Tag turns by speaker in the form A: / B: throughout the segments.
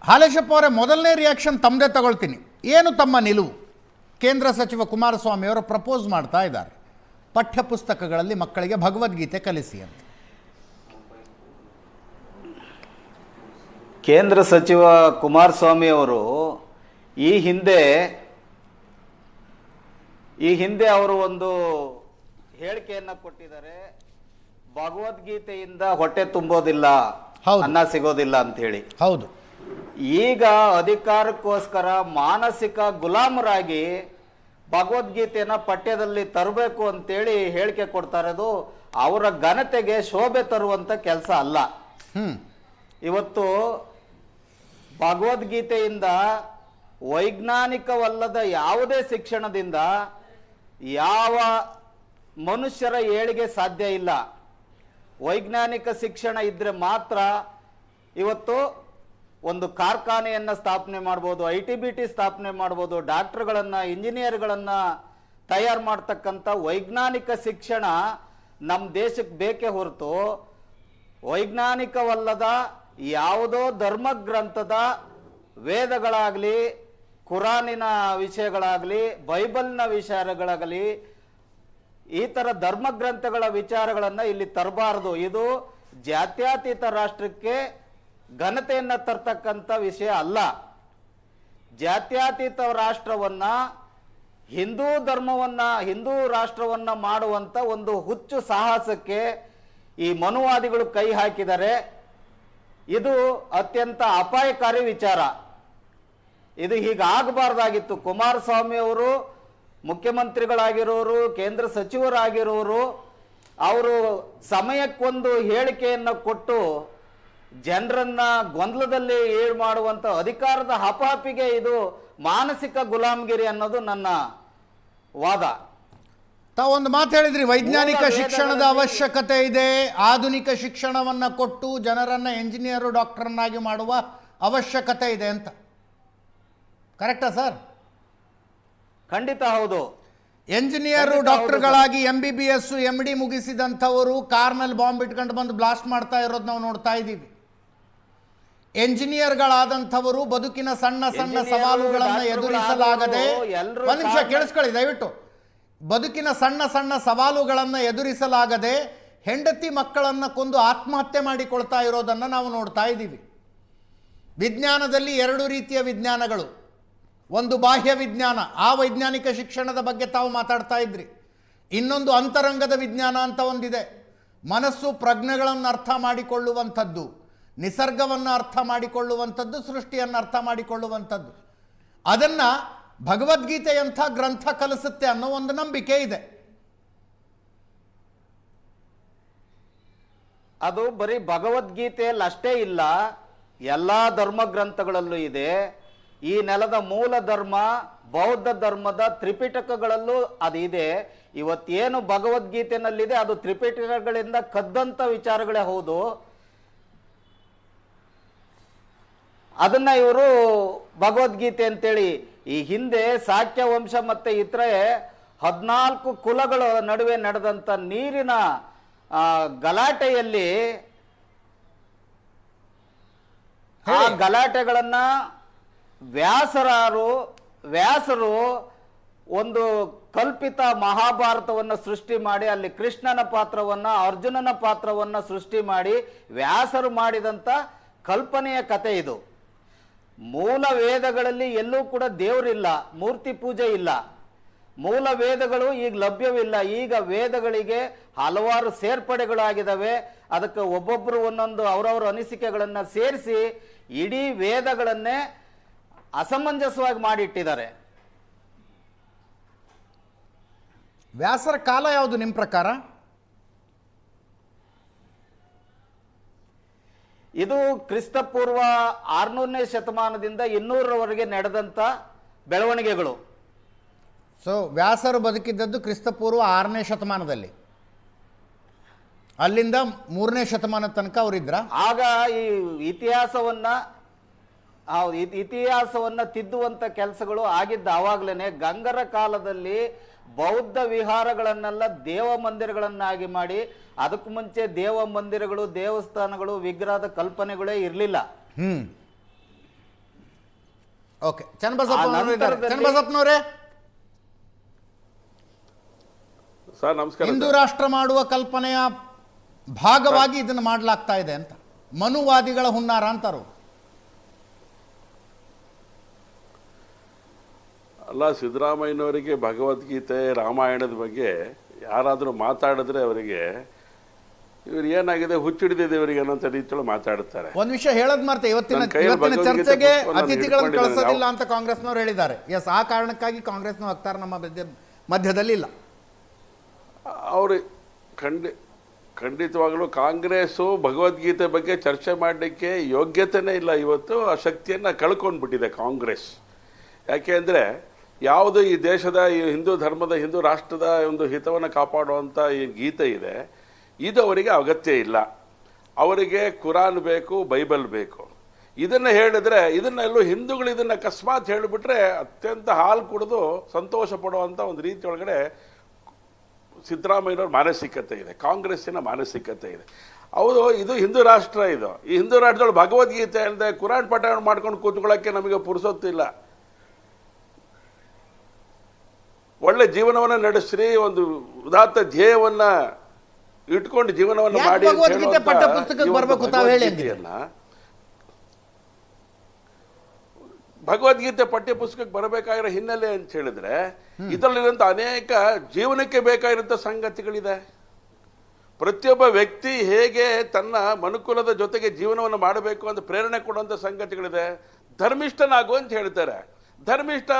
A: ಹಾಲೇಶಪ್ಪ ಅವರೇ, ಮೊದಲನೇ ರಿಯಾಕ್ಷನ್ ತಮ್ಮದೇ ತಗೊಳ್ತೀನಿ. ಏನು ತಮ್ಮ ನಿಲುವು? ಕೇಂದ್ರ ಸಚಿವ ಕುಮಾರಸ್ವಾಮಿ ಅವರು ಪ್ರಪೋಸ್ ಮಾಡ್ತಾ ಇದ್ದಾರೆ, ಪಠ್ಯಪುಸ್ತಕಗಳಲ್ಲಿ ಮಕ್ಕಳಿಗೆ ಭಗವದ್ಗೀತೆ ಕಲಿಸಿ ಅಂತ.
B: ಕೇಂದ್ರ ಸಚಿವ ಕುಮಾರಸ್ವಾಮಿ ಅವರು ಈ ಹಿಂದೆ ಅವರು ಒಂದು ಹೇಳಿಕೆಯನ್ನು ಕೊಟ್ಟಿದ್ದಾರೆ, ಭಗವದ್ಗೀತೆಯಿಂದ ಹೊಟ್ಟೆ ತುಂಬೋದಿಲ್ಲ, ಅನ್ನ ಸಿಗೋದಿಲ್ಲ ಅಂತ ಹೇಳಿ.
A: ಹೌದು.
B: ಈಗ ಅಧಿಕಾರಕ್ಕೋಸ್ಕರ ಮಾನಸಿಕ ಗುಲಾಮರಾಗಿ ಭಗವದ್ಗೀತೆಯನ್ನ ಪಠ್ಯದಲ್ಲಿ ತರಬೇಕು ಅಂತೇಳಿ ಹೇಳಿಕೆ ಕೊಡ್ತಾ ಇರೋದು ಅವರ ಘನತೆಗೆ ಶೋಭೆ ತರುವಂತ ಕೆಲಸ ಅಲ್ಲ. ಇವತ್ತು ಭಗವದ್ಗೀತೆಯಿಂದ ವೈಜ್ಞಾನಿಕವಲ್ಲದ ಯಾವುದೇ ಶಿಕ್ಷಣದಿಂದ ಯಾವ ಮನುಷ್ಯರ ಏಳಿಗೆ ಸಾಧ್ಯ ಇಲ್ಲ. ವೈಜ್ಞಾನಿಕ ಶಿಕ್ಷಣ ಇದ್ರೆ ಮಾತ್ರ ಇವತ್ತು ಒಂದು ಕಾರ್ಖಾನೆಯನ್ನ ಸ್ಥಾಪನೆ ಮಾಡ್ಬೋದು, ITBT ಸ್ಥಾಪನೆ ಮಾಡ್ಬೋದು, ಡಾಕ್ಟರ್ಗಳನ್ನ, ಇಂಜಿನಿಯರ್ಗಳನ್ನ ತಯಾರು ಮಾಡ್ತಕ್ಕಂಥ ವೈಜ್ಞಾನಿಕ ಶಿಕ್ಷಣ ನಮ್ಮ ದೇಶಕ್ಕೆ ಬೇಕೇ ಹೊರತು ವೈಜ್ಞಾನಿಕವಲ್ಲದ ಯಾವುದೋ ಧರ್ಮಗ್ರಂಥದ ವೇದಗಳಾಗಲಿ, ಕುರಾನಿನ ವಿಷಯಗಳಾಗಲಿ, ಬೈಬಲ್ನ ವಿಚಾರಗಳಾಗಲಿ, ಈ ಥರ ಧರ್ಮಗ್ರಂಥಗಳ ವಿಚಾರಗಳನ್ನು ಇಲ್ಲಿ ತರಬಾರದು. ಇದು ಜಾತ್ಯತೀತ ರಾಷ್ಟ್ರಕ್ಕೆ ಘನತೆಯನ್ನು ತರ್ತಕ್ಕಂಥ ವಿಷಯ ಅಲ್ಲ. ಜಾತ್ಯತೀತ ರಾಷ್ಟ್ರವನ್ನ, ಹಿಂದೂ ಧರ್ಮವನ್ನ, ಹಿಂದೂ ರಾಷ್ಟ್ರವನ್ನ ಮಾಡುವಂತ ಒಂದು ಹುಚ್ಚು ಸಾಹಸಕ್ಕೆ ಈ ಮನುವಾದಿಗಳು ಕೈ ಹಾಕಿದ್ದಾರೆ. ಇದು ಅತ್ಯಂತ ಅಪಾಯಕಾರಿ ವಿಚಾರ. ಇದು ಹೀಗಾಗಬಾರ್ದಾಗಿತ್ತು. ಕುಮಾರಸ್ವಾಮಿ ಅವರು ಮುಖ್ಯಮಂತ್ರಿಗಳಾಗಿರೋರು, ಕೇಂದ್ರ ಸಚಿವರಾಗಿರೋರು, ಅವರು ಸಮಯಕ್ಕೊಂದು ಹೇಳಿಕೆಯನ್ನು ಕೊಟ್ಟು ಜನರನ್ನ ಗೊಂದಲದಲ್ಲಿ ಏಳು ಮಾಡುವಂತ ಅಧಿಕಾರದ ಹಪಾಪಿಗೆ ಇದು ಮಾನಸಿಕ ಗುಲಾಮಗಿರಿ ಅನ್ನೋದು ನನ್ನ ವಾದ.
A: ತಾವೊಂದು ಮಾತು ಹೇಳಿದ್ರಿ, ವೈಜ್ಞಾನಿಕ ಶಿಕ್ಷಣದ ಅವಶ್ಯಕತೆ ಇದೆ, ಆಧುನಿಕ ಶಿಕ್ಷಣವನ್ನು ಕೊಟ್ಟು ಜನರನ್ನ ಎಂಜಿನಿಯರು, ಡಾಕ್ಟರ್ನಾಗಿ ಮಾಡುವ ಅವಶ್ಯಕತೆ ಇದೆ ಅಂತ. ಕರೆಕ್ಟಾ ಸರ್?
B: ಖಂಡಿತ ಹೌದು.
A: ಎಂಜಿನಿಯರು, ಡಾಕ್ಟರ್ಗಳಾಗಿ MBBS MD ಮುಗಿಸಿದಂಥವರು ಕಾರ್ನಲ್ಲಿ ಬಾಂಬ್ ಇಟ್ಕೊಂಡು ಬಂದು ಬ್ಲಾಸ್ಟ್ ಮಾಡ್ತಾ ಇರೋದು ನಾವು ನೋಡ್ತಾ ಇದ್ದೀವಿ. ಎಂಜಿನಿಯರ್ಗಳಾದಂಥವರು ಬದುಕಿನ ಸಣ್ಣ ಸಣ್ಣ ಸವಾಲುಗಳನ್ನು ಎದುರಿಸಲಾಗದೆ, ಒಂದು ನಿಮಿಷ ಕೇಳಿಸ್ಕೊಳ್ಳಿ ದಯವಿಟ್ಟು, ಬದುಕಿನ ಸಣ್ಣ ಸಣ್ಣ ಸವಾಲುಗಳನ್ನು ಎದುರಿಸಲಾಗದೆ ಹೆಂಡತಿ ಮಕ್ಕಳನ್ನು ಕೊಂದು ಆತ್ಮಹತ್ಯೆ ಮಾಡಿಕೊಳ್ತಾ ಇರೋದನ್ನು ನಾವು ನೋಡ್ತಾ ಇದ್ದೀವಿ. ವಿಜ್ಞಾನದಲ್ಲಿ ಎರಡು ರೀತಿಯ ವಿಜ್ಞಾನಗಳು, ಒಂದು ಬಾಹ್ಯ ವಿಜ್ಞಾನ, ಆ ವೈಜ್ಞಾನಿಕ ಶಿಕ್ಷಣದ ಬಗ್ಗೆ ತಾವು ಮಾತಾಡ್ತಾ ಇದ್ರಿ. ಇನ್ನೊಂದು ಅಂತರಂಗದ ವಿಜ್ಞಾನ ಅಂತ ಒಂದಿದೆ, ಮನಸ್ಸು ಪ್ರಜ್ಞೆಗಳನ್ನು ಅರ್ಥ ಮಾಡಿಕೊಳ್ಳುವಂಥದ್ದು, ನಿಸರ್ಗವನ್ನು ಅರ್ಥ ಮಾಡಿಕೊಳ್ಳುವಂಥದ್ದು, ಸೃಷ್ಟಿಯನ್ನು ಅರ್ಥ ಮಾಡಿಕೊಳ್ಳುವಂಥದ್ದು. ಅದನ್ನು ಭಗವದ್ಗೀತೆಯಂಥ ಗ್ರಂಥ ಕಲಿಸುತ್ತೆ ಅನ್ನೋ ಒಂದು ನಂಬಿಕೆ ಇದೆ.
B: ಅದು ಬರೀ ಭಗವದ್ಗೀತೆಯಲ್ಲಿ ಅಷ್ಟೇ ಇಲ್ಲ, ಎಲ್ಲಾ ಧರ್ಮ ಗ್ರಂಥಗಳಲ್ಲೂ ಇದೆ. ಈ ನೆಲದ ಮೂಲ ಧರ್ಮ ಬೌದ್ಧ ಧರ್ಮದ ತ್ರಿಪಿಟಕಗಳಲ್ಲೂ ಅದು ಇದೆ. ಇವತ್ತೇನು ಭಗವದ್ಗೀತೆನಲ್ಲಿದೆ ಅದು ತ್ರಿಪಿಟಕಗಳಿಂದ ಕದ್ದಂತ ವಿಚಾರಗಳೇ ಹೌದು. ಅದನ್ನ ಇವರು ಭಗವದ್ಗೀತೆ ಅಂತೇಳಿ, ಈ ಹಿಂದೆ ಸಾಕ್ಯ ವಂಶ ಮತ್ತೆ ಇತರೆ 14 ಕುಲಗಳ ನಡುವೆ ನಡೆದಂತ ನೀರಿನ ಗಲಾಟೆಯಲ್ಲಿ ಆ ಗಲಾಟೆಗಳನ್ನ ವ್ಯಾಸರು ಒಂದು ಕಲ್ಪಿತ ಮಹಾಭಾರತವನ್ನು ಸೃಷ್ಟಿ ಮಾಡಿ ಅಲ್ಲಿ ಕೃಷ್ಣನ ಪಾತ್ರವನ್ನ, ಅರ್ಜುನನ ಪಾತ್ರವನ್ನ ಸೃಷ್ಟಿ ಮಾಡಿ ವ್ಯಾಸರು ಮಾಡಿದಂತ ಕಲ್ಪನೆಯ ಕತೆ ಇದು. ಮೂಲ ವೇದಗಳಲ್ಲಿ ಎಲ್ಲೂ ಕೂಡ ದೇವರಿಲ್ಲ, ಮೂರ್ತಿ ಪೂಜೆ ಇಲ್ಲ, ಮೂಲ ವೇದಗಳು ಈಗ ಲಭ್ಯವಿಲ್ಲ. ಈಗ ವೇದಗಳಿಗೆ ಹಲವಾರು ಸೇರ್ಪಡೆಗಳಾಗಿದ್ದಾವೆ. ಅದಕ್ಕೆ ಒಬ್ಬೊಬ್ಬರು ಒಂದೊಂದು ಅವರವರ ಅನಿಸಿಕೆಗಳನ್ನ ಸೇರಿಸಿ ಇಡೀ ವೇದಗಳನ್ನೇ ಅಸಮಂಜಸವಾಗಿ ಮಾಡಿಟ್ಟಿದ್ದಾರೆ.
A: ವ್ಯಾಸರ ಕಾಲ ಯಾವುದು ನಿಮ್ಮ ಪ್ರಕಾರ?
B: ಇದು ಕ್ರಿಸ್ತಪೂರ್ವ 600ನೇ ಶತಮಾನದಿಂದ 200ರವರೆಗೆ ನಡೆದಂತ ಬೆಳವಣಿಗೆಗಳು.
A: ಸೊ ವ್ಯಾಸರು ಬದುಕಿದ್ದದ್ದು ಕ್ರಿಸ್ತಪೂರ್ವ 6ನೇ ಶತಮಾನದಲ್ಲಿ, ಅಲ್ಲಿಂದ 3ನೇ ಶತಮಾನದ ತನಕ ಅವರಿದ್ರ.
B: ಆಗ ಈ ಇತಿಹಾಸವನ್ನ ತಿದ್ದುವಂತ ಕೆಲಸಗಳು ಆಗಿದ್ದ. ಆವಾಗ್ಲೇನೆ ಗಂಗರ ಕಾಲದಲ್ಲಿ ಬೌದ್ಧ ವಿಹಾರಗಳನ್ನೆಲ್ಲ ದೇವ ಮಂದಿರಗಳನ್ನಾಗಿ ಮಾಡಿ, ಅದಕ್ಕೂ ಮುಂಚೆ ದೇವ ಮಂದಿರಗಳು, ದೇವಸ್ಥಾನಗಳು, ವಿಗ್ರಹದ ಕಲ್ಪನೆಗಳೇ ಇರಲಿಲ್ಲ.
A: ಓಕೆ, ಚನ್ನಬಸಪ್ಪನವರೇ,
C: ಸರ್ ನಮಸ್ಕಾರ.
A: ಹಿಂದೂ ರಾಷ್ಟ್ರ ಮಾಡುವ ಕಲ್ಪನೆಯ ಭಾಗವಾಗಿ ಇದನ್ನು ಮಾಡಲಾಗ್ತಾ ಇದೆ ಅಂತ ಮನುವಾದಿಗಳ ಹುನ್ನಾರ ಅಂತಾರು.
C: ಅಲ್ಲ, ಸಿದ್ದರಾಮಯ್ಯನವರಿಗೆ ಭಗವದ್ಗೀತೆ ರಾಮಾಯಣದ ಬಗ್ಗೆ ಯಾರಾದರೂ ಮಾತಾಡಿದ್ರೆ ಅವರಿಗೆ ಇವ್ರು ಏನಾಗಿದೆ ಹುಚ್ಚಿಡಿದಿದೆ ಇವರಿಗೆ ಅನ್ನೋಂಥ ರೀತಿಯಲ್ಲಿ ಮಾತಾಡ್ತಾರೆ.
A: ಒಂದು ವಿಷಯ ಹೇಳದ್ ಮಾರ್ತೆ, ಇವತ್ತಿನ ಚರ್ಚೆಗೆ ಅತಿಥಿಗಳನ್ನು ಕಳಿಸೋದಿಲ್ಲ ಅಂತ ಕಾಂಗ್ರೆಸ್ನವರು ಹೇಳಿದ್ದಾರೆ. ಎಸ್, ಆ ಕಾರಣಕ್ಕಾಗಿ ಕಾಂಗ್ರೆಸ್ನ ವಕ್ತಾರ ನಮ್ಮ ಮಧ್ಯದಲ್ಲಿ ಇಲ್ಲ.
C: ಅವರು ಖಂಡಿತವಾಗಲೂ ಕಾಂಗ್ರೆಸ್ಸು ಭಗವದ್ಗೀತೆ ಬಗ್ಗೆ ಚರ್ಚೆ ಮಾಡಲಿಕ್ಕೆ ಯೋಗ್ಯತೆನೇ ಇಲ್ಲ. ಇವತ್ತು ಆ ಶಕ್ತಿಯನ್ನು ಕಳ್ಕೊಂಡ್ಬಿಟ್ಟಿದೆ ಕಾಂಗ್ರೆಸ್. ಯಾಕೆಂದರೆ ಯಾವುದು ಈ ದೇಶದ ಈ ಹಿಂದೂ ಧರ್ಮದ ಹಿಂದೂ ರಾಷ್ಟ್ರದ ಒಂದು ಹಿತವನ್ನು ಕಾಪಾಡುವಂಥ ಈ ಗೀತೆ ಇದೆ, ಇದು ಅವರಿಗೆ ಅಗತ್ಯ ಇಲ್ಲ. ಅವರಿಗೆ ಕುರಾನ್ ಬೇಕು, ಬೈಬಲ್ ಬೇಕು. ಇದನ್ನು ಹೇಳಿದ್ರೆ ಇದನ್ನೆಲ್ಲೂ ಹಿಂದೂಗಳು ಇದನ್ನು ಅಕಸ್ಮಾತ್ ಹೇಳಿಬಿಟ್ರೆ ಅತ್ಯಂತ ಹಾಲು ಕುಡಿದು ಸಂತೋಷ ಪಡುವಂಥ ಒಂದು ರೀತಿ ಒಳಗಡೆ ಸಿದ್ದರಾಮಯ್ಯನವ್ರ ಮಾನಸಿಕತೆ ಇದೆ, ಕಾಂಗ್ರೆಸ್ಸಿನ ಮಾನಸಿಕತೆ ಇದೆ. ಹೌದು, ಇದು ಹಿಂದೂ ರಾಷ್ಟ್ರ. ಇದು ಈ ಹಿಂದೂ ರಾಷ್ಟ್ರದೊಳಗೆ ಭಗವದ್ಗೀತೆ ಅಲ್ಲದೆ ಕುರಾನ್ ಪಾಠ ಮಾಡ್ಕೊಂಡು ಕೂತ್ಕೊಳ್ಳೋಕ್ಕೆ ನಮಗೆ ಪುರುಸೊತ್ತಿಲ್ಲ. ಒಳ್ಳೆ ಜೀವನವನ್ನು ನಡೆಸ್ರಿ, ಒಂದು ಉದಾತ್ತ ಧ್ಯೇಯವನ್ನ ಇಟ್ಕೊಂಡು ಜೀವನವನ್ನು ಮಾಡಿ ಭಗವದ್ಗೀತೆ ಪಠ್ಯ ಪುಸ್ತಕಕ್ಕೆ ಬರಬೇಕಾಗಿರೋ ಹಿನ್ನೆಲೆ ಅಂತ ಹೇಳಿದ್ರೆ ಇದರಲ್ಲಿರುವಂತ ಅನೇಕ ಜೀವನಕ್ಕೆ ಬೇಕಾಗಿರುವಂತ ಸಂಗತಿಗಳಿದೆ. ಪ್ರತಿಯೊಬ್ಬ ವ್ಯಕ್ತಿ ಹೇಗೆ ತನ್ನ ಮನುಕುಲದ ಜೊತೆಗೆ ಜೀವನವನ್ನು ಮಾಡಬೇಕು ಅಂತ ಪ್ರೇರಣೆ ಕೊಡುವಂತ ಸಂಗತಿಗಳಿದೆ. ಧರ್ಮಿಷ್ಠನಾಗು ಅಂತ ಹೇಳ್ತಾರೆ. ಧರ್ಮಿಷ್ಠ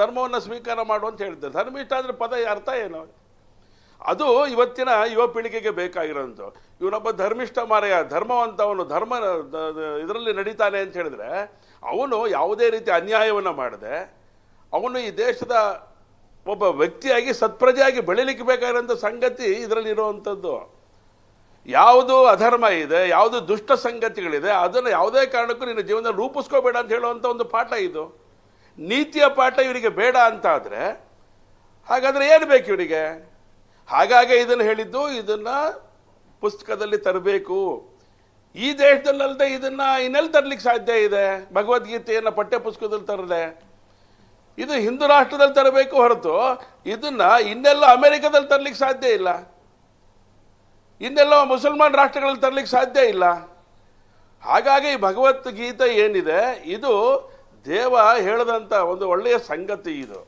C: ಧರ್ಮವನ್ನು ಸ್ವೀಕಾರ ಮಾಡು ಅಂತ ಹೇಳ್ತಾರೆ. ಧರ್ಮಿಷ್ಠ ಅಂದ್ರೆ ಪದ ಅರ್ಥ ಏನು? ಅದು ಇವತ್ತಿನ ಯುವ ಪೀಳಿಗೆಗೆ ಬೇಕಾಗಿರೋಂಥ. ಇವನೊಬ್ಬ ಧರ್ಮಿಷ್ಠ ಮಾರೆಯ ಧರ್ಮವಂತವನು ಧರ್ಮ ಇದರಲ್ಲಿ ನಡೀತಾನೆ ಅಂತ ಹೇಳಿದ್ರೆ ಅವನು ಯಾವುದೇ ರೀತಿ ಅನ್ಯಾಯವನ್ನು ಮಾಡದೆ ಅವನು ಈ ದೇಶದ ಒಬ್ಬ ವ್ಯಕ್ತಿಯಾಗಿ ಸತ್ಪ್ರಜೆಯಾಗಿ ಬೆಳಿಲಿಕ್ಕೆ ಬೇಕಾಗಿರೋಂಥ ಸಂಗತಿ ಇದರಲ್ಲಿ ಇರುವಂಥದ್ದು. ಯಾವುದು ಅಧರ್ಮ ಇದೆ, ಯಾವುದು ದುಷ್ಟ ಸಂಗತಿಗಳಿದೆ, ಅದನ್ನು ಯಾವುದೇ ಕಾರಣಕ್ಕೂ ನಿನ್ನ ಜೀವನದಲ್ಲಿ ರೂಪಿಸ್ಕೋಬೇಡ ಅಂತ ಹೇಳುವಂಥ ಒಂದು ಪಾಠ ಇದು. ನೀತಿಯ ಪಾಠ ಇವರಿಗೆ ಬೇಡ ಅಂತ ಆದರೆ ಹಾಗಾದರೆ ಏನು ಬೇಕು ಇವರಿಗೆ? ಹಾಗಾಗಿ ಇದನ್ನು ಹೇಳಿದ್ದು, ಇದನ್ನ ಪುಸ್ತಕದಲ್ಲಿ ತರಬೇಕು. ಈ ದೇಶದಲ್ಲದೆ ಇದನ್ನ ಇನ್ನೆಲ್ಲಿ ತರಲಿಕ್ಕೆ ಸಾಧ್ಯ ಇದೆ? ಭಗವದ್ಗೀತೆಯನ್ನು ಪಠ್ಯ ಪುಸ್ತಕದಲ್ಲಿ ತರದೆ ಇದು ಹಿಂದೂ ರಾಷ್ಟ್ರದಲ್ಲಿ ತರಬೇಕು ಹೊರತು ಇದನ್ನ ಇನ್ನೆಲ್ಲ ಅಮೆರಿಕದಲ್ಲಿ ತರಲಿಕ್ಕೆ ಸಾಧ್ಯ ಇಲ್ಲ, ಇನ್ನೆಲ್ಲ ಮುಸಲ್ಮಾನ್ ರಾಷ್ಟ್ರಗಳಲ್ಲಿ ತರಲಿಕ್ಕೆ ಸಾಧ್ಯ ಇಲ್ಲ. ಹಾಗಾಗಿ ಭಗವದ್ಗೀತೆ ಏನಿದೆ ಇದು ದೇವ ಹೇಳದಂತ ಒಂದು ಒಳ್ಳೆಯ ಸಂಗತಿ. ಇದು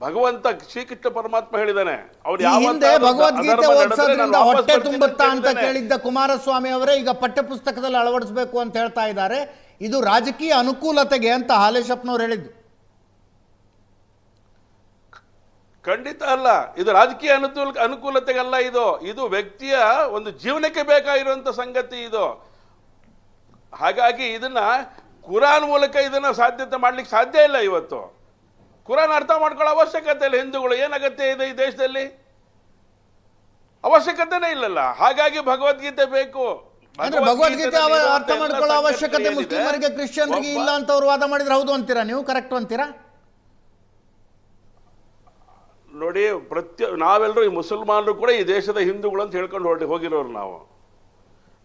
C: ಭಗವಂತ ಶ್ರೀಕೃಷ್ಣ ಪರಮಾತ್ಮ ಹೇಳಿದಾನೆ. ಅವ್ರು
A: ಭಗವದ್ಗೀತೆ ಓದಿಸೋದ್ರಿಂದ ಹೊಟ್ಟೆ ತುಂಬುತ್ತಾ ಅಂತ ಕೇಳಿದ್ದ ಕುಮಾರಸ್ವಾಮಿ ಅವರೇ ಈಗ ಪಠ್ಯ ಪುಸ್ತಕದಲ್ಲಿ ಅಳವಡಿಸಬೇಕು ಅಂತ ಹೇಳ್ತಾ ಇದ್ದಾರೆ. ಇದು ರಾಜಕೀಯ ಅನುಕೂಲತೆಗೆ ಅಂತ ಹಾಲೇಶಪ್ಪನವ್ರು ಹೇಳಿದ್ದು.
C: ಖಂಡಿತ ಅಲ್ಲ, ಇದು ರಾಜಕೀಯ ಅನುಕೂಲತೆಗಲ್ಲ. ಇದು ವ್ಯಕ್ತಿಯ ಒಂದು ಜೀವನಕ್ಕೆ ಬೇಕಾಗಿರುವಂತ ಸಂಗತಿ ಇದು. ಹಾಗಾಗಿ ಇದನ್ನ ಕುರಾನ್ ಮೂಲಕ ಇದನ್ನ ಸಾಧ್ಯತೆ ಮಾಡ್ಲಿಕ್ಕೆ ಸಾಧ್ಯ ಇಲ್ಲ. ಇವತ್ತು ಕುರಾನ್ ಅರ್ಥ ಮಾಡ್ಕೊಳ್ಳೋ ಅವಶ್ಯಕತೆ ಇಲ್ಲ. ಹಿಂದೂಗಳು ಏನ್ ಅಗತ್ಯ ಇದೆ ಈ ದೇಶದಲ್ಲಿ? ಅವಶ್ಯಕತೆನೇ ಇಲ್ಲಲ್ಲ. ಹಾಗಾಗಿ ಭಗವದ್ಗೀತೆ ಬೇಕು.
A: ಭಗವದ್ಗೀತೆ ಅರ್ಥ ಮಾಡ್ಕೊಳ್ಳೋ ಅವಶ್ಯಕತೆ ಮುಸ್ಲಿಮರಿಗೆ ಕ್ರಿಶ್ಚಿಯನ್ರಿಗೆ ಇಲ್ಲ ಅಂತ ಅವ್ರು ವಾದ ಮಾಡಿದ್ರೆ ಹೌದು ಅಂತೀರಾ ನೀವು? ಕರೆಕ್ಟ್ ಅಂತೀರಾ?
C: ನೋಡಿ, ನಾವೆಲ್ಲರೂ ಈ ಮುಸಲ್ಮಾನರು ಕೂಡ ಈ ದೇಶದ ಹಿಂದೂಗಳು ಅಂತ ಹೇಳ್ಕೊಂಡು ಹೋಗಿರೋರು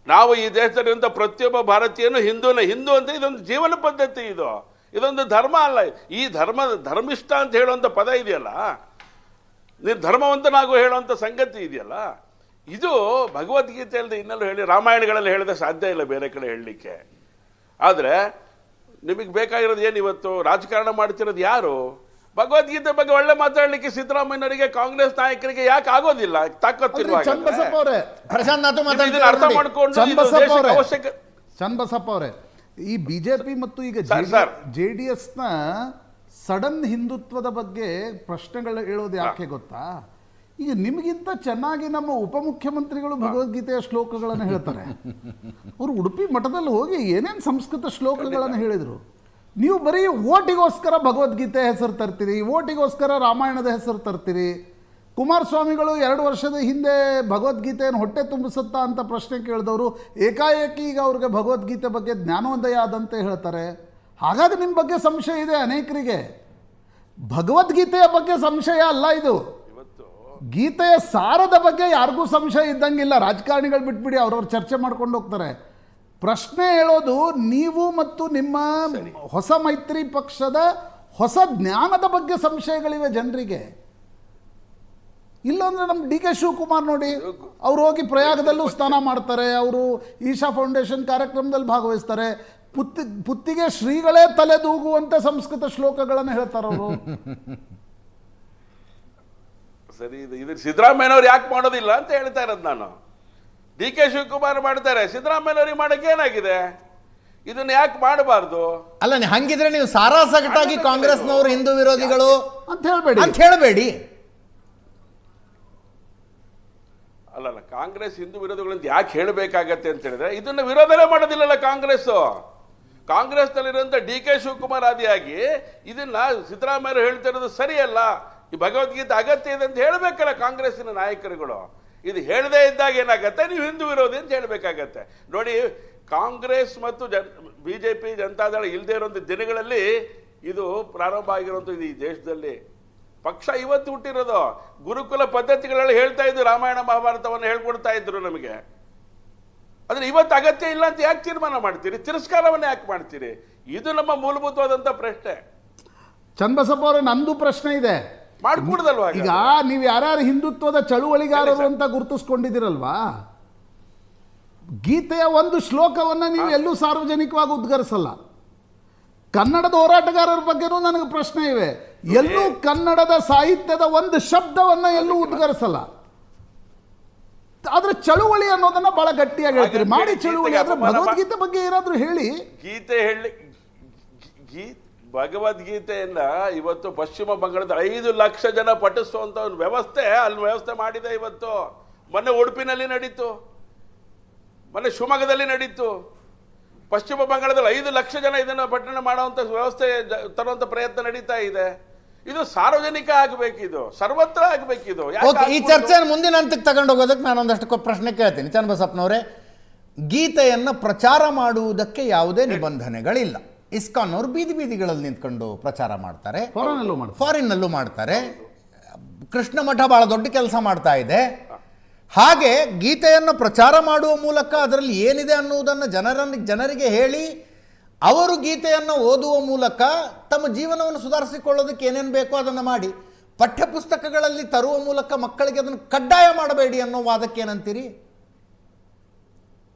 C: ನಾವು ಈ ದೇಶದಲ್ಲಿರುವಂತ ಪ್ರತಿಯೊಬ್ಬ ಭಾರತೀಯನು ಹಿಂದೂ ಅಂತ ಇದೊಂದು ಜೀವನ ಪದ್ಧತಿ. ಇದೊಂದು ಧರ್ಮ ಅಲ್ಲ. ಈ ಧರ್ಮಿಷ್ಠ ಅಂತ ಹೇಳುವಂತ ಪದ ಇದೆಯಲ್ಲ, ನಿರ್ಧರ್ಮವಂತನಾಗೂ ಹೇಳುವಂತ ಸಂಗತಿ ಇದೆಯಲ್ಲ, ಇದು ಭಗವದ್ಗೀತೆ ಅಲ್ಲದೆ ಇನ್ನೆಲ್ಲೂ ಹೇಳಿ ರಾಮಾಯಣಗಳಲ್ಲಿ ಹೇಳಿದ್ರೆ ಸಾಧ್ಯ ಇಲ್ಲ ಬೇರೆ ಕಡೆ ಹೇಳಲಿಕ್ಕೆ. ಆದ್ರೆ ನಿಮಗೆ ಬೇಕಾಗಿರೋದು ಏನು? ಇವತ್ತು ರಾಜಕಾರಣ ಮಾಡ್ತಿರೋದು ಯಾರು? ಭಗವದ್ಗೀತೆ ಬಗ್ಗೆ ಒಳ್ಳೆ ಮಾತಾಡ್ಲಿಕ್ಕೆ ಸಿದ್ದರಾಮಯ್ಯನವರಿಗೆ ಕಾಂಗ್ರೆಸ್ ನಾಯಕರಿಗೆ ಯಾಕೆ ಆಗೋದಿಲ್ಲ? ತಾಕತ್ತಿಲ್ವಾ? ಅರ್ಥ ಮಾಡ್ಕೊಂಡು
D: ಚನ್ನಬಸಪ್ಪ ಅವರೇ, ಈ ಬಿಜೆಪಿ ಮತ್ತು ಈಗ JDS ನ ಸಡನ್ ಹಿಂದುತ್ವದ ಬಗ್ಗೆ ಪ್ರಶ್ನೆಗಳು ಹೇಳೋದು ಯಾಕೆ ಗೊತ್ತಾ? ಈಗ ನಿಮಗಿಂತ ಚೆನ್ನಾಗಿ ನಮ್ಮ ಉಪಮುಖ್ಯಮಂತ್ರಿಗಳು ಭಗವದ್ಗೀತೆಯ ಶ್ಲೋಕಗಳನ್ನು ಹೇಳ್ತಾರೆ. ಅವರು ಉಡುಪಿ ಮಠದಲ್ಲಿ ಹೋಗಿ ಏನೇನು ಸಂಸ್ಕೃತ ಶ್ಲೋಕಗಳನ್ನು ಹೇಳಿದರು. ನೀವು ಬರೀ ಓಟಿಗೋಸ್ಕರ ಭಗವದ್ಗೀತೆ ಹೆಸರು ತರ್ತೀರಿ, ಓಟಿಗೋಸ್ಕರ ರಾಮಾಯಣದ ಹೆಸರು ತರ್ತೀರಿ. ಕುಮಾರಸ್ವಾಮಿಗಳು 2 ವರ್ಷದ ಹಿಂದೆ ಭಗವದ್ಗೀತೆಯನ್ನು ಹೊಟ್ಟೆ ತುಂಬಿಸುತ್ತಾ ಅಂತ ಪ್ರಶ್ನೆ ಕೇಳಿದವರು ಏಕಾಏಕಿ ಈಗ ಅವ್ರಿಗೆ ಭಗವದ್ಗೀತೆ ಬಗ್ಗೆ ಜ್ಞಾನೋದಯ ಆದಂತೆ ಹೇಳ್ತಾರೆ. ಹಾಗಾಗಿ ನಿಮ್ಮ ಬಗ್ಗೆ ಸಂಶಯ ಇದೆ ಅನೇಕರಿಗೆ. ಭಗವದ್ಗೀತೆಯ ಬಗ್ಗೆ ಸಂಶಯ ಅಲ್ಲ ಇದು. ಗೀತೆಯ ಸಾರದ ಬಗ್ಗೆ ಯಾರಿಗೂ ಸಂಶಯ ಇದ್ದಂಗಿಲ್ಲ. ರಾಜಕಾರಣಿಗಳು ಬಿಟ್ಬಿಡಿ, ಅವ್ರವ್ರು ಚರ್ಚೆ ಮಾಡ್ಕೊಂಡು ಹೋಗ್ತಾರೆ. ಪ್ರಶ್ನೆ ಹೇಳೋದು ನೀವು ಮತ್ತು ನಿಮ್ಮ ಹೊಸ ಮೈತ್ರಿ ಪಕ್ಷದ ಹೊಸ ಜ್ಞಾನದ ಬಗ್ಗೆ ಸಂಶಯಗಳಿವೆ ಜನರಿಗೆ. ಇಲ್ಲಾಂದ್ರೆ ನಮ್ಮ ಡಿ ಕೆ ಶಿವಕುಮಾರ್ ನೋಡಿ, ಅವ್ರು ಹೋಗಿ ಪ್ರಯಾಗದಲ್ಲೂ ಸ್ನಾನ ಮಾಡ್ತಾರೆ, ಅವರು ಈಶಾ ಫೌಂಡೇಶನ್ ಕಾರ್ಯಕ್ರಮದಲ್ಲಿ ಭಾಗವಹಿಸ್ತಾರೆ, ಪುತ್ತಿಗೆ ಶ್ರೀಗಳೇ ತಲೆದೂಗುವಂತೆ ಸಂಸ್ಕೃತ ಶ್ಲೋಕಗಳನ್ನು ಹೇಳ್ತಾರೆ ಅವರು.
C: ಸರಿ, ಇದು ಸಿದ್ದರಾಮಯ್ಯನವ್ರು ಯಾಕೆ ಮಾಡೋದಿಲ್ಲ ಅಂತ ಹೇಳ್ತಾ ಇರೋದು ನಾನು. ಡಿ ಕೆ ಶಿವಕುಮಾರ್ ಮಾಡ್ತಾರೆ, ಸಿದ್ದರಾಮಯ್ಯನವ್ರಿಗೆ ಮಾಡಕ್ಕೆ ಏನಾಗಿದೆ? ಇದನ್ನ ಯಾಕೆ ಮಾಡಬಾರ್ದು?
A: ಅಲ್ಲ, ಹಂಗಿದ್ರೆ ನೀವು ಸಾರಾಸಗಟಾಗಿ ಕಾಂಗ್ರೆಸ್ನವರು ಹಿಂದೂ ವಿರೋಧಿಗಳು
D: ಅಂತ
A: ಹೇಳಬೇಡಿ.
C: ಅಲ್ಲಲ್ಲ, ಕಾಂಗ್ರೆಸ್ ಹಿಂದೂ ವಿರೋಧಿಗಳಂತ ಯಾಕೆ ಹೇಳಬೇಕಾಗತ್ತೆ ಅಂತ ಹೇಳಿದ್ರೆ, ಇದನ್ನ ವಿರೋಧನೇ ಮಾಡೋದಿಲ್ಲಲ್ಲ ಕಾಂಗ್ರೆಸ್ನಲ್ಲಿರುವಂತ ಡಿ ಕೆ ಶಿವಕುಮಾರ್ ಆದಿಯಾಗಿ ಇದನ್ನ ಸಿದ್ದರಾಮಯ್ಯ ಹೇಳ್ತಾ ಇರೋದು ಸರಿಯಲ್ಲ, ಈ ಭಗವದ್ಗೀತೆ ಅಗತ್ಯ ಇದೆ ಅಂತ ಹೇಳ್ಬೇಕಲ್ಲ ಕಾಂಗ್ರೆಸ್ಸಿನ ನಾಯಕರುಗಳು. ಇದು ಹೇಳದೇ ಇದ್ದಾಗ ಏನಾಗತ್ತೆ, ನೀವು ಹಿಂದೂ ವಿರೋಧಿ ಅಂತ ಹೇಳ್ಬೇಕಾಗತ್ತೆ. ನೋಡಿ, ಕಾಂಗ್ರೆಸ್ ಮತ್ತು ಬಿಜೆಪಿ ಜನತಾದಳ ಇಲ್ಲದೆ ಇರುವಂತ ದಿನಗಳಲ್ಲಿ ಇದು ಪ್ರಾರಂಭ ಆಗಿರುವಂಥದ್ದು ಈ ದೇಶದಲ್ಲಿ. ಪಕ್ಷ ಇವತ್ತು ಹುಟ್ಟಿರೋದು. ಗುರುಕುಲ ಪದ್ಧತಿಗಳಲ್ಲಿ ಹೇಳ್ತಾ ಇದ್ರು, ರಾಮಾಯಣ ಮಹಾಭಾರತವನ್ನು ಹೇಳ್ಕೊಡ್ತಾ ಇದ್ರು ನಮಗೆ. ಆದ್ರೆ ಇವತ್ತು ಅಗತ್ಯ ಇಲ್ಲ ಅಂತ ಯಾಕೆ ತೀರ್ಮಾನ ಮಾಡ್ತೀರಿ? ತಿರಸ್ಕಾರವನ್ನ ಯಾಕೆ ಮಾಡ್ತೀರಿ? ಇದು ನಮ್ಮ ಮೂಲಭೂತವಾದಂತ ಪ್ರಶ್ನೆ.
D: ಚನ್ನಬಸಪ್ಪ ಅವರೇ, ನಂದು ಪ್ರಶ್ನೆ ಇದೆ.
C: ಮಾಡ್ಕೊಡ್ದಲ್ವಾ?
D: ಈಗ ನೀವು ಯಾರ್ಯಾರು ಹಿಂದುತ್ವದ ಚಳುವಳಿಗಾರರು ಅಂತ ಗುರುತಿಸ್ಕೊಂಡಿದ್ದೀರಲ್ವಾ, ಗೀತೆಯ ಒಂದು ಶ್ಲೋಕವನ್ನ ನೀವು ಎಲ್ಲೂ ಸಾರ್ವಜನಿಕವಾಗಿ ಉದ್ಗರಿಸಲ್ಲ. ಕನ್ನಡದ ಹೋರಾಟಗಾರರ ಬಗ್ಗೆನೂ ನನಗೆ ಪ್ರಶ್ನೆ ಇವೆ. ಎಲ್ಲೂ ಕನ್ನಡದ ಸಾಹಿತ್ಯದ ಒಂದು ಶಬ್ದವನ್ನ ಎಲ್ಲೂ ಉದ್ಗರಿಸಲ್ಲ. ಆದ್ರೆ ಚಳುವಳಿ ಅನ್ನೋದನ್ನ ಬಹಳ ಗಟ್ಟಿಯಾಗಿ ಹೇಳ್ತೀರಿ. ಮಾಡಿ ಚಳುವಳಿ ಆದ್ರೆ ಭಗವದ್ಗೀತೆ ಬಗ್ಗೆ ಏನಾದ್ರೂ ಹೇಳಿ.
C: ಭಗವದ್ಗೀತೆಯನ್ನ ಇವತ್ತು ಪಶ್ಚಿಮ ಬಂಗಾಳದ 5 ಲಕ್ಷ ಜನ ಪಠಿಸುವಂತ ಒಂದು ವ್ಯವಸ್ಥೆ ಅಲ್ಲಿ ವ್ಯವಸ್ಥೆ ಮಾಡಿದೆ. ಇವತ್ತು ಮೊನ್ನೆ ಉಡುಪಿನಲ್ಲಿ ನಡೀತು, ಮೊನ್ನೆ ಶಿವಮೊಗ್ಗದಲ್ಲಿ ನಡೀತು. ಪಶ್ಚಿಮ ಬಂಗಾಳದಲ್ಲಿ 5 ಲಕ್ಷ ಜನ ಇದನ್ನು ಪಠಣ ಮಾಡುವಂತ ವ್ಯವಸ್ಥೆ ತರುವಂತ ಪ್ರಯತ್ನ ನಡೀತಾ ಇದೆ. ಇದು ಸಾರ್ವಜನಿಕ ಆಗಬೇಕಿದು, ಸರ್ವತ್ರ ಆಗಬೇಕಿದು.
A: ಈ ಚರ್ಚೆ ಮುಂದಿನ ಹಂತಕ್ಕೆ ತಗೊಂಡು ಹೋಗೋದಕ್ಕೆ ನಾನು ಒಂದಷ್ಟು ಪ್ರಶ್ನೆ ಕೇಳ್ತೀನಿ. ಚನ್ನಬಸಪ್ಪನವರೇ, ಗೀತೆಯನ್ನು ಪ್ರಚಾರ ಮಾಡುವುದಕ್ಕೆ ಯಾವುದೇ ನಿಬಂಧನೆಗಳಿಲ್ಲ. ಇಸ್ಕಾನ್ ಅವರು ಬೀದಿಗಳಲ್ಲಿ ನಿಂತ್ಕೊಂಡು ಪ್ರಚಾರ ಮಾಡ್ತಾರೆ, ಫಾರಿನ್ನಲ್ಲೂ ಮಾಡ್ತಾರೆ. ಕೃಷ್ಣ ಮಠ ಬಹಳ ದೊಡ್ಡ ಕೆಲಸ ಮಾಡ್ತಾ ಇದೆ. ಹಾಗೆ ಗೀತೆಯನ್ನು ಪ್ರಚಾರ ಮಾಡುವ ಮೂಲಕ ಅದರಲ್ಲಿ ಏನಿದೆ ಅನ್ನುವುದನ್ನು ಜನರಿಗೆ ಹೇಳಿ, ಅವರು ಗೀತೆಯನ್ನು ಓದುವ ಮೂಲಕ ತಮ್ಮ ಜೀವನವನ್ನು ಸುಧಾರಿಸಿಕೊಳ್ಳೋದಕ್ಕೆ ಏನೇನು ಬೇಕೋ ಅದನ್ನು ಮಾಡಿ, ಪಠ್ಯಪುಸ್ತಕಗಳಲ್ಲಿ ತರುವ ಮೂಲಕ ಮಕ್ಕಳಿಗೆ ಅದನ್ನು ಕಡ್ಡಾಯ ಮಾಡಬೇಡಿ ಅನ್ನೋ ವಾದಕ್ಕೆ ಏನಂತೀರಿ?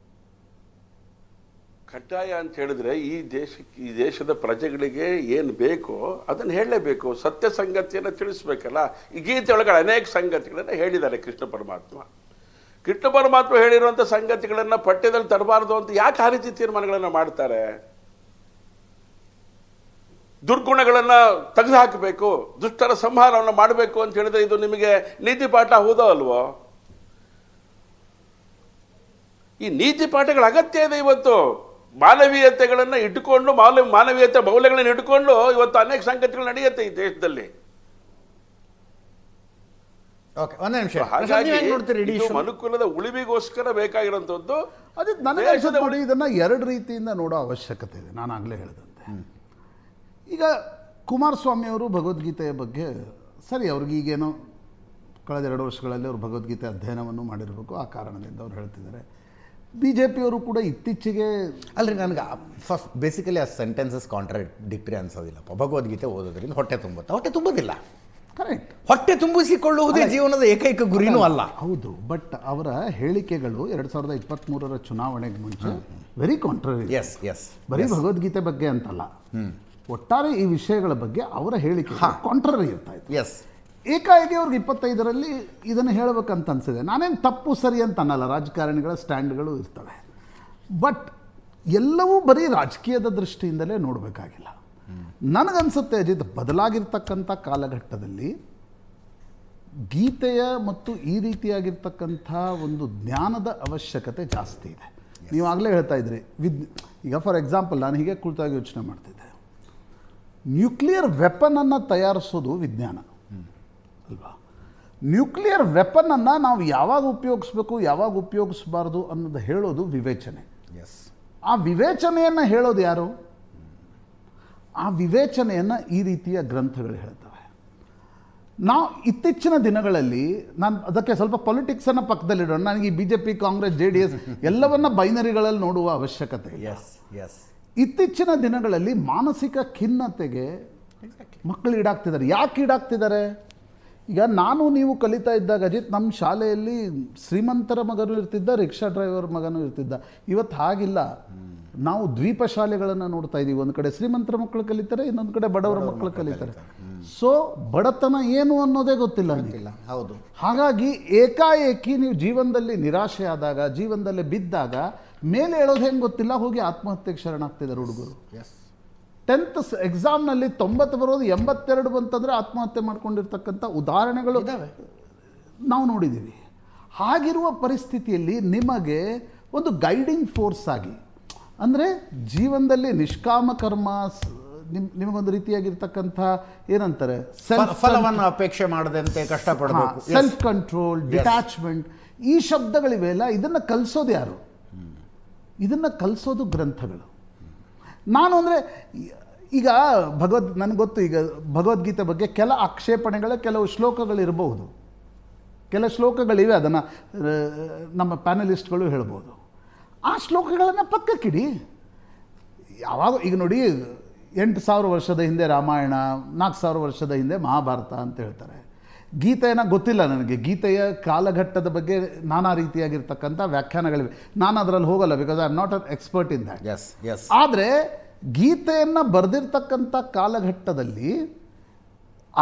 C: ಕಡ್ಡಾಯ ಅಂತ ಹೇಳಿದ್ರೆ ಈ ದೇಶದ ಪ್ರಜೆಗಳಿಗೆ ಏನು ಬೇಕೋ ಅದನ್ನು ಹೇಳಲೇಬೇಕು. ಸತ್ಯ ಸಂಗತಿಯನ್ನು ತಿಳಿಸ್ಬೇಕಲ್ಲ. ಈ ಗೀತೆ ಒಳಗಡೆ ಅನೇಕ ಸಂಗತಿಗಳನ್ನು ಹೇಳಿದ್ದಾರೆ ಕೃಷ್ಣ ಪರಮಾತ್ಮ ಹೇಳಿರುವಂಥ ಸಂಗತಿಗಳನ್ನು ಪಠ್ಯದಲ್ಲಿ ತರಬಾರದು ಅಂತ ಯಾಕೆ ಆ ರೀತಿ ತೀರ್ಮಾನಗಳನ್ನು ಮಾಡ್ತಾರೆ? ದುರ್ಗುಣಗಳನ್ನ ತೆಗೆದು ಹಾಕಬೇಕು, ದುಷ್ಟರ ಸಂಹಾರವನ್ನು ಮಾಡಬೇಕು ಅಂತ ಹೇಳಿದ್ರೆ ಇದು ನಿಮಗೆ ನೀತಿ ಪಾಠ ಹೌದೋ ಅಲ್ವೋ? ಈ ನೀತಿ ಪಾಠಗಳ ಅಗತ್ಯ ಇದೆ. ಇವತ್ತು ಮಾನವೀಯತೆಗಳನ್ನ ಇಟ್ಟುಕೊಂಡು ಮಾನವೀಯತೆ ಮೌಲ್ಯಗಳನ್ನು ಇಟ್ಟುಕೊಂಡು ಇವತ್ತು ಅನೇಕ ಸಂಗತಿಗಳು ನಡೆಯುತ್ತೆ ಈ ದೇಶದಲ್ಲಿ. ಮನುಕುಲದ ಉಳಿವಿಗೋಸ್ಕರ ಬೇಕಾಗಿರುವಂತದ್ದು.
D: ಅದೇ ನನಗೆ ನೋಡಿ, ಇದನ್ನ 2 ರೀತಿಯಿಂದ ನೋಡೋ ಅವಶ್ಯಕತೆ ಇದೆ. ನಾನು ಆಗ್ಲೇ ಹೇಳಿದಂತೆ, ಈಗ ಕುಮಾರಸ್ವಾಮಿ ಅವರು ಭಗವದ್ಗೀತೆಯ ಬಗ್ಗೆ ಸರಿ, ಅವ್ರಿಗೆ ಈಗೇನೋ ಕಳೆದ 2 ವರ್ಷಗಳಲ್ಲಿ ಅವರು ಭಗವದ್ಗೀತೆ ಅಧ್ಯಯನವನ್ನು ಮಾಡಿರಬೇಕು, ಆ ಕಾರಣದಿಂದ ಅವ್ರು ಹೇಳ್ತಿದ್ದಾರೆ. BJP ಅವರು ಕೂಡ ಇತ್ತೀಚೆಗೆ
A: ಅಲ್ರಿ, ನನಗೆ ಫಸ್ಟ್ ಬೇಸಿಕಲಿ ಆ ಸೆಂಟೆನ್ಸಸ್ ಕಾಂಟ್ರಾಡಿಕ್ಟರಿ ಅನ್ಸೋದಿಲ್ಲಪ್ಪ. ಭಗವದ್ಗೀತೆ ಓದೋದ್ರಿಂದ ಹೊಟ್ಟೆ ತುಂಬೋದಿಲ್ಲ. ಕರೆಕ್ಟ್. ಹೊಟ್ಟೆ ತುಂಬಿಸಿಕೊಳ್ಳುವುದೇ ಜೀವನದ ಏಕೈಕ ಗುರಿನೂ ಅಲ್ಲ.
D: ಹೌದು, ಬಟ್ ಅವರ ಹೇಳಿಕೆಗಳು 2023ರ ಚುನಾವಣೆಗೆ ಮುಂಚೆ ವೆರಿ ಕಾಂಟ್ರರಿ. ಬರೀ ಭಗವದ್ಗೀತೆ ಬಗ್ಗೆ ಅಂತಲ್ಲ, ಒಟ್ಟಾರೆ ಈ ವಿಷಯಗಳ ಬಗ್ಗೆ ಅವರ ಹೇಳಿಕೆ ಕಾಂಟ್ರರಿ ಇರ್ತಾ ಇತ್ತು. ಏಕಾಏಕಿ ಅವ್ರಿಗೆ 25ರಲ್ಲಿ ಇದನ್ನು ಹೇಳಬೇಕಂತ ಅನಿಸಿದೆ. ನಾನೇನು ತಪ್ಪು ಸರಿ ಅಂತ ಅನ್ನಲ್ಲ, ರಾಜಕಾರಣಿಗಳ ಸ್ಟ್ಯಾಂಡ್ಗಳು ಇರ್ತವೆ. ಬಟ್ ಎಲ್ಲವೂ ಬರೀ ರಾಜಕೀಯದ ದೃಷ್ಟಿಯಿಂದಲೇ ನೋಡಬೇಕಾಗಿಲ್ಲ. ನನಗನ್ಸುತ್ತೆ ಅಜಿತ್, ಬದಲಾಗಿರ್ತಕ್ಕಂಥ ಕಾಲಘಟ್ಟದಲ್ಲಿ ಗೀತೆಯ ಮತ್ತು ಈ ರೀತಿಯಾಗಿರ್ತಕ್ಕಂಥ ಒಂದು ಜ್ಞಾನದ ಅವಶ್ಯಕತೆ ಜಾಸ್ತಿ ಇದೆ. ನೀವು ಆಗಲೇ ಹೇಳ್ತಾ ಇದ್ರಿ, ಈಗ ಫಾರ್ ಎಕ್ಸಾಂಪಲ್ ನಾನು ಹೀಗೆ ಕುಳಿತಾಗಿ ಯೋಚನೆ ಮಾಡ್ತಿದ್ದೆ, ನ್ಯೂಕ್ಲಿಯರ್ ವೆಪನನ್ನು ತಯಾರಿಸೋದು ವಿಜ್ಞಾನ ಅಲ್ವಾ? ನ್ಯೂಕ್ಲಿಯರ್ ವೆಪನನ್ನು ನಾವು ಯಾವಾಗ ಉಪಯೋಗಿಸ್ಬೇಕು, ಯಾವಾಗ ಉಪಯೋಗಿಸಬಾರ್ದು ಅನ್ನೋದು ಹೇಳೋದು ವಿವೇಚನೆ. ಆ ವಿವೇಚನೆಯನ್ನು ಹೇಳೋದು ಯಾರು? ಆ ವಿವೇಚನೆಯನ್ನು ಈ ರೀತಿಯ ಗ್ರಂಥಗಳು ಹೇಳ್ತವೆ. ನಾವು ಇತ್ತೀಚಿನ ದಿನಗಳಲ್ಲಿ ನಾನು ಅದಕ್ಕೆ ಸ್ವಲ್ಪ ಪೊಲಿಟಿಕ್ಸನ್ನು ಪಕ್ಕದಲ್ಲಿಡೋಣ. ನನಗೆ ಈ BJP, ಕಾಂಗ್ರೆಸ್, JDS ಎಲ್ಲವನ್ನ ಬೈನರಿಗಳಲ್ಲಿ ನೋಡುವ ಅವಶ್ಯಕತೆ ಇಲ್ಲ. ಇತ್ತೀಚಿನ ದಿನಗಳಲ್ಲಿ ಮಾನಸಿಕ ಖಿನ್ನತೆಗೆ ಮಕ್ಕಳು ಈಡಾಗ್ತಿದ್ದಾರೆ. ಯಾಕೆ ಈಡಾಗ್ತಿದ್ದಾರೆ? ಈಗ ನಾನು ನೀವು ಕಲಿತಾ ಇದ್ದಾಗ ಅಜಿತ್, ನಮ್ಮ ಶಾಲೆಯಲ್ಲಿ ಶ್ರೀಮಂತರ ಮಗನೂ ಇರ್ತಿದ್ದ, ರಿಕ್ಷಾ ಡ್ರೈವರ್ ಮಗನೂ ಇರ್ತಿದ್ದ. ಇವತ್ತು ಹಾಗಿಲ್ಲ. ನಾವು ದ್ವೀಪ ಶಾಲೆಗಳನ್ನು ನೋಡ್ತಾ ಇದ್ದೀವಿ. ಒಂದು ಕಡೆ ಶ್ರೀಮಂತರ ಮಕ್ಕಳು ಕಲಿತಾರೆ, ಇನ್ನೊಂದು ಕಡೆ ಬಡವರ ಮಕ್ಕಳು ಕಲಿತಾರೆ. ಸೊ ಬಡತನ ಏನು ಅನ್ನೋದೇ ಗೊತ್ತಿಲ್ಲ.
A: ಹೌದು.
D: ಹಾಗಾಗಿ ಏಕಾಏಕಿ ನೀವು ಜೀವನದಲ್ಲಿ ನಿರಾಶೆ ಆದಾಗ, ಜೀವನದಲ್ಲಿ ಬಿದ್ದಾಗ ಮೇಲೆ ಹೇಳೋದು ಹೆಂಗೆ ಗೊತ್ತಿಲ್ಲ, ಹೋಗಿ ಆತ್ಮಹತ್ಯೆಗೆ ಶರಣಾಗ್ತಿದ್ದಾರೆ ಹುಡುಗರು. 10th ಎಕ್ಸಾಮ್ನಲ್ಲಿ 90 ಬರೋದು 82 ಬಂತಂದರೆ ಆತ್ಮಹತ್ಯೆ ಮಾಡ್ಕೊಂಡಿರ್ತಕ್ಕಂಥ ಉದಾಹರಣೆಗಳು ನಾವು ನೋಡಿದ್ದೀವಿ. ಹಾಗಿರುವ ಪರಿಸ್ಥಿತಿಯಲ್ಲಿ ನಿಮಗೆ ಒಂದು ಗೈಡಿಂಗ್ ಫೋರ್ಸ್ ಆಗಿ, ಅಂದರೆ ಜೀವನದಲ್ಲಿ ನಿಷ್ಕಾಮ ಕರ್ಮ, ನಿಮಗೊಂದು ರೀತಿಯಾಗಿರ್ತಕ್ಕಂಥ ಏನಂತಾರೆ,
A: ಫಲವನ್ನು ಅಪೇಕ್ಷೆ ಮಾಡದಂತೆ ಕಷ್ಟಪಡಬೇಕು,
D: ಸೆಲ್ಫ್ ಕಂಟ್ರೋಲ್, ಡಿಟ್ಯಾಚ್ಮೆಂಟ್, ಈ ಶಬ್ದಗಳಿವೆಲ್ಲ. ಇದನ್ನು ಕಲಿಸೋದು ಯಾರು? ಇದನ್ನು ಕಲಿಸೋದು ಗ್ರಂಥಗಳು. ನಾನು ಅಂದರೆ ಈಗ ನನಗೆ ಗೊತ್ತು, ಈಗ ಭಗವದ್ಗೀತೆ ಬಗ್ಗೆ ಕೆಲ ಆಕ್ಷೇಪಣೆಗಳ ಕೆಲವು ಶ್ಲೋಕಗಳಿರಬಹುದು, ಕೆಲ ಶ್ಲೋಕಗಳಿವೆ, ಅದನ್ನು ನಮ್ಮ ಪ್ಯಾನಲಿಸ್ಟ್ಗಳು ಹೇಳ್ಬೋದು. ಆ ಶ್ಲೋಕಗಳನ್ನು ಪಕ್ಕಕ್ಕಿಡಿ. ಯಾವಾಗ ಈಗ ನೋಡಿ, 8,000 ವರ್ಷದ ಹಿಂದೆ ರಾಮಾಯಣ, 4,000 ವರ್ಷದ ಹಿಂದೆ ಮಹಾಭಾರತ ಅಂತ ಹೇಳ್ತಾರೆ. ಗೀತೆಯನ್ನು ಗೊತ್ತಿಲ್ಲ ನನಗೆ, ಗೀತೆಯ ಕಾಲಘಟ್ಟದ ಬಗ್ಗೆ ನಾನಾ ರೀತಿಯಾಗಿರ್ತಕ್ಕಂಥ ವ್ಯಾಖ್ಯಾನಗಳಿವೆ. ನಾನು ಅದರಲ್ಲಿ ಹೋಗಲ್ಲ, because I am not an expert in that. ಆದರೆ ಗೀತೆಯನ್ನು ಬರೆದಿರ್ತಕ್ಕಂಥ ಕಾಲಘಟ್ಟದಲ್ಲಿ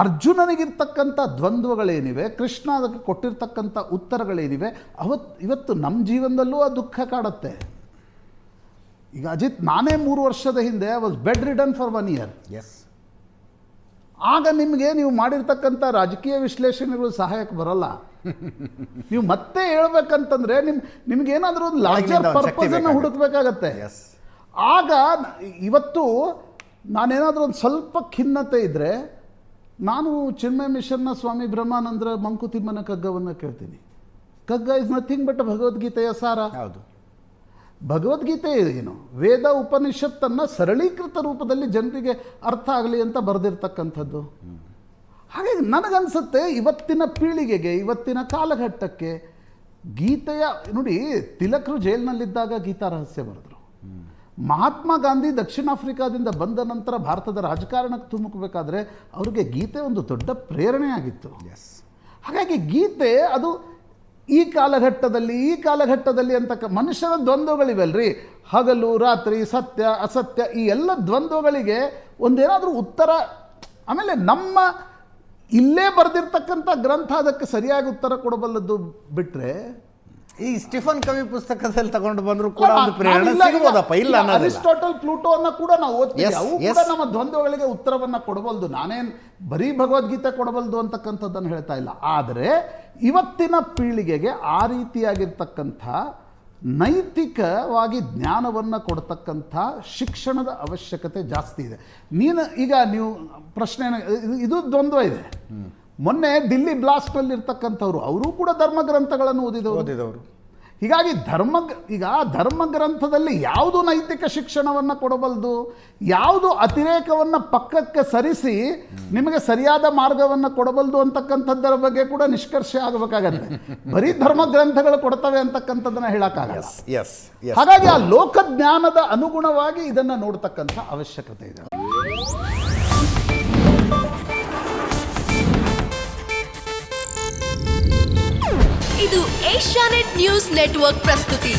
D: ಅರ್ಜುನನಿಗಿರ್ತಕ್ಕಂಥ ದ್ವಂದ್ವಗಳೇನಿವೆ, ಕೃಷ್ಣ ಅದಕ್ಕೆ ಕೊಟ್ಟಿರ್ತಕ್ಕಂಥ ಉತ್ತರಗಳೇನಿವೆ, ಇವತ್ತು ನಮ್ಮ ಜೀವನದಲ್ಲೂ ಆ ದುಃಖ ಕಾಡುತ್ತೆ. ಈಗ ಅಜಿತ್, ನಾನೇ 3 ವರ್ಷದ ಹಿಂದೆ I was bed ridden for 1 year. ಆಗ ನೀವು ಮಾಡಿರ್ತಕ್ಕಂಥ ರಾಜಕೀಯ ವಿಶ್ಲೇಷಣೆಗಳು ಸಹಾಯಕ್ಕೆ ಬರೋಲ್ಲ. ನೀವು ಮತ್ತೆ ಹೇಳ್ಬೇಕಂತಂದ್ರೆ ನಿಮ್ಗೇನಾದರೂ ಒಂದು ಲಾರ್ಜರ್ ಪರ್ಪಸನ್ನು ಹುಡುಕ್ಬೇಕಾಗತ್ತೆ. ಆಗ ಇವತ್ತು ನಾನೇನಾದರೂ ಒಂದು ಸ್ವಲ್ಪ ಖಿನ್ನತೆ ಇದ್ದರೆ ನಾನು ಚಿನ್ಮಯ ಮಿಷನ್ನ ಸ್ವಾಮಿ ಬ್ರಹ್ಮಾನಂದರ ಮಂಕುತಿಮ್ಮನ ಕಗ್ಗವನ್ನು ಕೇಳ್ತೀನಿ. ಕಗ್ಗ ಇಸ್ ನಥಿಂಗ್ ಬಟ್ ಭಗವದ್ಗೀತೆಯ ಸಾರ.
A: ಹೌದು.
D: ಭಗವದ್ಗೀತೆ ಏನು? ವೇದ ಉಪನಿಷತ್ತನ್ನು ಸರಳೀಕೃತ ರೂಪದಲ್ಲಿ ಜನರಿಗೆ ಅರ್ಥ ಆಗಲಿ ಅಂತ ಬರೆದಿರ್ತಕ್ಕಂಥದ್ದು. ಹಾಗಾಗಿ ನನಗನ್ಸುತ್ತೆ ಇವತ್ತಿನ ಪೀಳಿಗೆಗೆ, ಇವತ್ತಿನ ಕಾಲಘಟ್ಟಕ್ಕೆ ಗೀತೆಯ, ನೋಡಿ, ತಿಲಕರು ಜೈಲಿನಲ್ಲಿದ್ದಾಗ ಗೀತಾ ರಹಸ್ಯ ಬರೆದರು. ಮಹಾತ್ಮ ಗಾಂಧಿ ದಕ್ಷಿಣ ಆಫ್ರಿಕಾದಿಂದ ಬಂದ ನಂತರ ಭಾರತದ ರಾಜಕಾರಣಕ್ಕೆ ತುಮುಕಬೇಕಾದ್ರೆ ಅವ್ರಿಗೆ ಗೀತೆ ಒಂದು ದೊಡ್ಡ ಪ್ರೇರಣೆ ಆಗಿತ್ತು. ಹಾಗಾಗಿ ಗೀತೆ ಅದು ಈ ಕಾಲಘಟ್ಟದಲ್ಲಿ ಅಂತ ಮನುಷ್ಯನ ದ್ವಂದ್ವಗಳಿವೆಲ್ರಿ, ಹಗಲು ರಾತ್ರಿ, ಸತ್ಯ ಅಸತ್ಯ, ಈ ಎಲ್ಲ ದ್ವಂದ್ವಗಳಿಗೆ ಒಂದೇನಾದರೂ ಉತ್ತರ. ಆಮೇಲೆ ನಮ್ಮ ಇಲ್ಲೇ ಬರೆದಿರ್ತಕ್ಕಂಥ ಗ್ರಂಥ ಅದಕ್ಕೆ ಸರಿಯಾಗಿ ಉತ್ತರ ಕೊಡಬಲ್ಲದ್ದು ಬಿಟ್ಟರೆ,
A: ಈ ಸ್ಟಿಫನ್ ಕವಿ ಪುಸ್ತಕದಲ್ಲಿ ತಗೊಂಡು ಬಂದ್ರು ಕೂಡ ಒಂದು ಪ್ರೇರಣೆ ಸಿಗಬಹುದಪ್ಪ. ಇಲ್ಲ,
D: ಅರಿಸ್ಟಾಟಲ್, ಪ್ಲೂಟೋನ್ನ ಕೂಡ ನಾವು ಓದ್ತೀವಿ. ಅವು ಕೂಡ ನಮ್ಮ ದ್ವಂದ್ವಗಳಿಗೆ ಉತ್ತರವನ್ನು ಕೊಡಬಲ್ದು. ನಾನೇನು ಬರೀ ಭಗವದ್ಗೀತೆ ಕೊಡಬಲ್ದು ಅಂತಕ್ಕಂಥದ್ದನ್ನು ಹೇಳ್ತಾ ಇಲ್ಲ. ಆದರೆ ಇವತ್ತಿನ ಪೀಳಿಗೆಗೆ ಆ ರೀತಿಯಾಗಿರ್ತಕ್ಕಂಥ ನೈತಿಕವಾಗಿ ಜ್ಞಾನವನ್ನು ಕೊಡ್ತಕ್ಕಂಥ ಶಿಕ್ಷಣದ ಅವಶ್ಯಕತೆ ಜಾಸ್ತಿ ಇದೆ. ನೀವು ಪ್ರಶ್ನೆ, ಇದು ದ್ವಂದ್ವ ಇದೆ. ಮೊನ್ನೆ ದಿಲ್ಲಿ ಬ್ಲಾಸ್ಟ್ನಲ್ಲಿ ಇರ್ತಕ್ಕಂಥವ್ರು ಅವರು ಕೂಡ ಧರ್ಮಗ್ರಂಥಗಳನ್ನು ಓದಿದವರು. ಹೀಗಾಗಿ ಧರ್ಮಗ್ರಂಥದಲ್ಲಿ ಯಾವುದು ನೈತಿಕ ಶಿಕ್ಷಣವನ್ನು ಕೊಡಬಲ್ದು, ಯಾವುದು ಅತಿರೇಕವನ್ನು ಪಕ್ಕಕ್ಕೆ ಸರಿಸಿ ನಿಮಗೆ ಸರಿಯಾದ ಮಾರ್ಗವನ್ನು ಕೊಡಬಲ್ದು ಅಂತಕ್ಕಂಥದ್ದರ ಬಗ್ಗೆ ಕೂಡ ನಿಷ್ಕರ್ಷೆ ಆಗಬೇಕಾಗತ್ತೆ. ಬರೀ ಧರ್ಮಗ್ರಂಥಗಳು ಕೊಡ್ತವೆ ಅಂತಕ್ಕಂಥದ್ದನ್ನು ಹೇಳಕ್ಕಾಗಲ್ಲ. ಹಾಗಾಗಿ ಆ ಲೋಕಜ್ಞಾನದ ಅನುಗುಣವಾಗಿ ಇದನ್ನು ನೋಡ್ತಕ್ಕಂಥ ಅವಶ್ಯಕತೆ ಇದೆ.
E: ಇದು ಏಷ್ಯಾನೆಟ್ ನ್ಯೂಸ್ ನೆಟ್ವರ್ಕ್ ಪ್ರಸ್ತುತಿ.